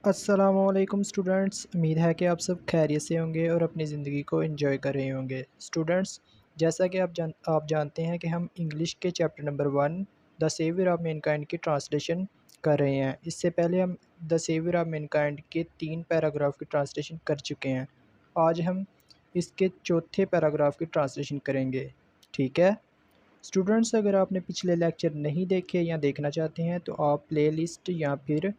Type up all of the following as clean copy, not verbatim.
السلام علیکم اسٹوڈنٹس، امید ہے کہ آپ سب خیریت سے ہوں گے اور اپنی زندگی کو انجوائے کر رہے ہوں گے۔ اسٹوڈنٹس، جیسا کہ آپ جانتے ہیں کہ ہم انگلش کے chapter number 1 the severe of mankind کی ٹرانسلیشن کر رہے ہیں۔ اس سے پہلے ہم دا سیویئر آف مینکائنڈ کے 3 پیراگراف کی ٹرانسلیشن کر چکے ہیں۔ آج ہم اس کے چوتھے پیراگراف کی ٹرانسلیشن کریں گے، ٹھیک ہے؟ اسٹوڈنٹس، اگر آپ نے پچھلے لیکچر نہیں دیکھے یا دیکھنا چاہتے ہیں تو آپ پلے لسٹ یا پھر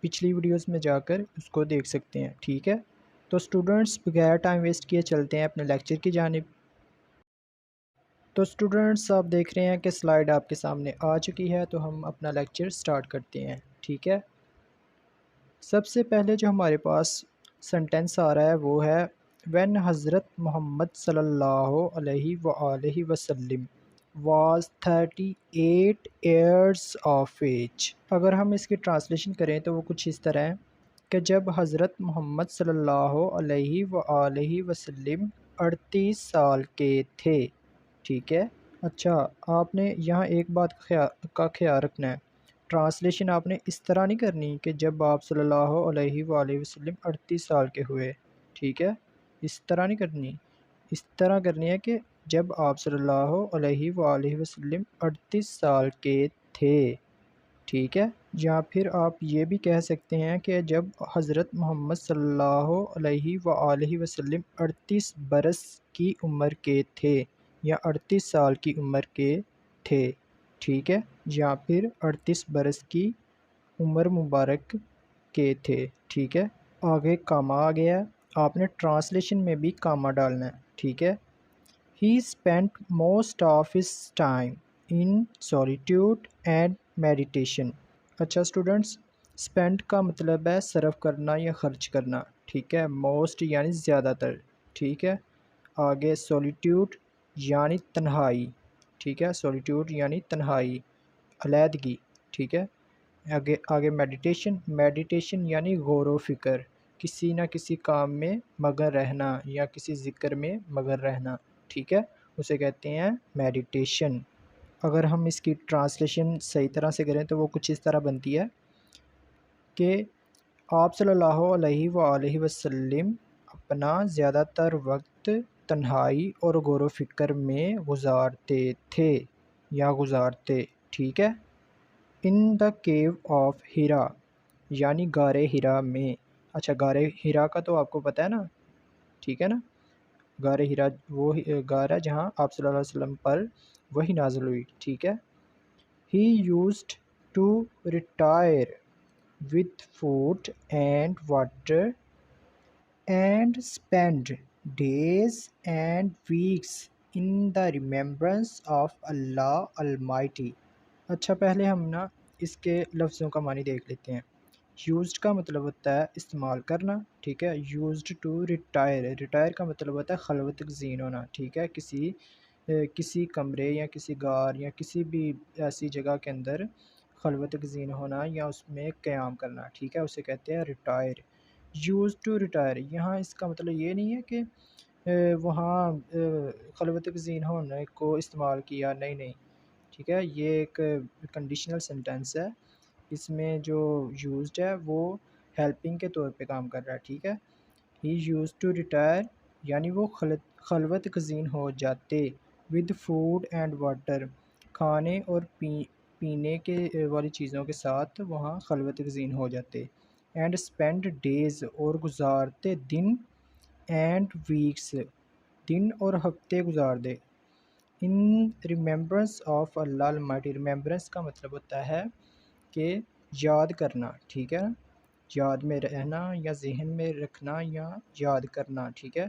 پچھلی ویڈیوز میں جا کر اس کو دیکھ سکتے ہیں، ٹھیک ہے؟ تو اسٹوڈنٹس، بغیر ٹائم ویسٹ کیے چلتے ہیں اپنے لیکچر کی جانب۔ تو اسٹوڈنٹس، آپ دیکھ رہے ہیں کہ سلائیڈ آپ کے سامنے آ چکی ہے، تو ہم اپنا لیکچر سٹارٹ کرتے ہیں، ٹھیک ہے؟ سب سے پہلے جو ہمارے پاس سنٹینس آ رہا ہے وہ ہے وین حضرت محمد صلی اللہ علیہ وآلہ وسلم واز 38 ایئرس آف ایج۔ اگر ہم اس کی ٹرانسلیشن کریں تو وہ کچھ اس طرح ہے کہ جب حضرت محمد صلی اللہ علیہ وآلہ وسلم 38 سال کے تھے، ٹھیک ہے؟ اچھا، آپ نے یہاں ایک بات کا خیال رکھنا ہے، ٹرانسلیشن آپ نے اس طرح نہیں کرنی کہ جب آپ صلی اللہ علیہ وآلہ وسلم 38 سال کے ہوئے، ٹھیک ہے؟ اس طرح نہیں کرنی، اس طرح کرنی ہے کہ جب آپ صلی اللہ علیہ وآلہ وسلم 38 سال کے تھے، ٹھیک ہے؟ یا پھر آپ یہ بھی کہہ سکتے ہیں کہ جب حضرت محمد صلی اللہ علیہ وآلہ وسلم 38 برس کی عمر کے تھے یا 38 سال کی عمر کے تھے، ٹھیک ہے؟ یا پھر 38 برس کی عمر مبارک کے تھے، ٹھیک ہے؟ آگے کاما آ گیا ہے، آپ نے ٹرانسلیشن میں بھی کاما ڈالنا ہے، ٹھیک ہے؟ He spent most of his time in solitude and meditation۔ اچھا اسٹوڈنٹس، spend کا مطلب ہے صرف کرنا یا خرچ کرنا، ٹھیک ہے؟ most یعنی زیادہ تر، ٹھیک ہے؟ آگے solitude یعنی تنہائی، ٹھیک ہے؟ solitude یعنی تنہائی، علیحدگی، ٹھیک ہے؟ آگے میڈیٹیشن یعنی غور و فکر، کسی نہ کسی کام میں مگن رہنا یا کسی ذکر میں مگن رہنا، ٹھیک ہے؟ اسے کہتے ہیں میڈیٹیشن۔ اگر ہم اس کی ٹرانسلیشن صحیح طرح سے کریں تو وہ کچھ اس طرح بنتی ہے کہ آپ صلی اللہ علیہ وآلہ وسلم اپنا زیادہ تر وقت تنہائی اور غور و فکر میں گزارتے تھے یا گزارتے، ٹھیک ہے؟ ان دا کیو آف ہیرا یعنی غار ہیرا میں۔ اچھا، غار ہیرا کا تو آپ کو پتہ ہے نا، ٹھیک ہے نا؟ غار ہیرا وہ غار ہے جہاں آپ صلی اللہ علیہ وسلم پر وحی نازل ہوئی، ٹھیک ہے؟ He used to retire with food and water and spend days and weeks in the remembrance of Allah Almighty۔ اچھا، پہلے ہم نا اس کے لفظوں کا معنی دیکھ لیتے ہیں۔ یوزڈ کا مطلب ہوتا ہے استعمال کرنا، ٹھیک ہے؟ یوزڈ ٹو ریٹائر کا مطلب ہوتا ہے خلوت گزین ہونا، ٹھیک ہے؟ کسی کمرے یا کسی غار یا کسی بھی ایسی جگہ کے اندر خلوت گزین ہونا یا اس میں قیام کرنا، ٹھیک ہے؟ اسے کہتے ہیں ریٹائر۔ یوز ٹو ریٹائر، یہاں اس کا مطلب یہ نہیں ہے کہ وہاں خلوت گزین ہونے کو استعمال کیا، نہیں، ٹھیک ہے؟ یہ ایک کنڈیشنل سینٹینس ہے، اس میں جو یوزڈ ہے وہ ہیلپنگ کے طور پہ کام کر رہا ہے، ٹھیک ہے؟ ہی یوز ٹو ریٹائر یعنی وہ خلوت گزین ہو جاتے، ود فوڈ اینڈ واٹر، کھانے اور پینے کے والی چیزوں کے ساتھ وہاں خلوت گزین ہو جاتے، اینڈ اسپینڈ ڈیز اور گزارتے دن، اینڈ ویکس دن اور ہفتے گزار دے، in remembrance of Allah Almighty. Remembrance کا مطلب ہوتا ہے کہ یاد کرنا، ٹھیک ہے؟ یاد میں رہنا یا ذہن میں رکھنا یا یاد کرنا، ٹھیک ہے؟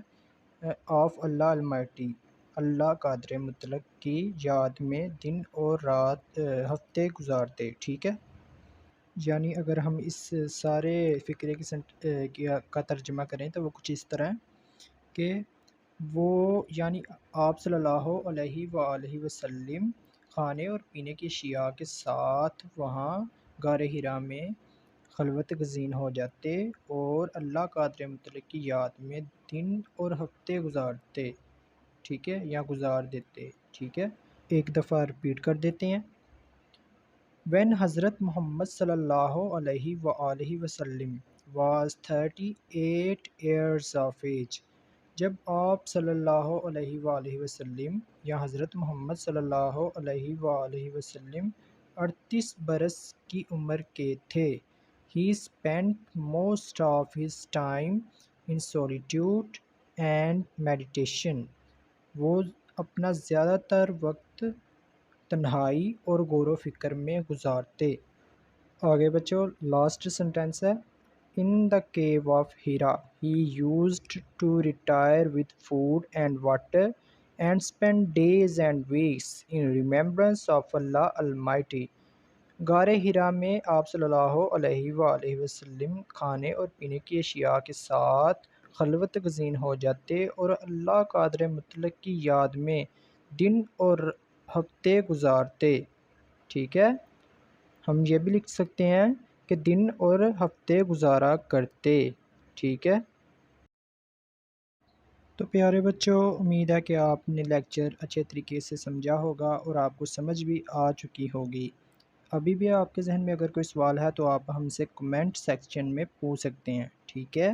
آف اللہ المائٹی، اللہ قادر مطلق کی یاد میں دن اور رات ہفتے گزارتے، ٹھیک ہے؟ یعنی اگر ہم اس سارے فقرے کا ترجمہ کریں تو وہ کچھ اس طرح ہے کہ وہ یعنی آپ صلی اللہ علیہ وآلہ وسلم کھانے اور پینے کی اشیاء کے ساتھ وہاں غار ہیرا میں خلوت گزین ہو جاتے اور اللہ قادر مطلق کی یاد میں دن اور ہفتے گزارتے، ٹھیک ہے؟ یا گزار دیتے، ٹھیک ہے؟ ایک دفعہ رپیٹ کر دیتے ہیں۔ When Hazrat Muhammad sallallahu alaihi wa alihi wasallam was 38 years of age. جب آپ صلی اللہ علیہ وآلہ وسلم یا حضرت محمد صلی اللہ علیہ وآلہ وسلم 38 برس کی عمر کے تھے. He spent most of his time in solitude and meditation. وہ اپنا زیادہ تر وقت تنہائی اور غور و فکر میں گزارتے. آگے بچوں لاسٹ سنٹینس ہے. In the cave of Hira, he used to retire with food and water and spend days and weeks in remembrance of Allah Almighty. غار ہرا میں آپ صلی اللہ علیہ وآلہ وسلم کھانے اور پینے کی اشیاء کے ساتھ خلوت گزین ہو جاتے اور اللہ قادر مطلق کی یاد میں دن اور ہفتے گزارتے. ٹھیک ہے، ہم یہ بھی لکھ سکتے ہیں کہ دن اور ہفتے گزارا کرتے. ٹھیک ہے، تو پیارے بچوں امید ہے کہ آپ نے لیکچر اچھے طریقے سے سمجھا ہوگا اور آپ کو سمجھ بھی آ چکی ہوگی. ابھی بھی آپ کے ذہن میں اگر کوئی سوال ہے تو آپ ہم سے کمنٹ سیکشن میں پوچھ سکتے ہیں. ٹھیک ہے.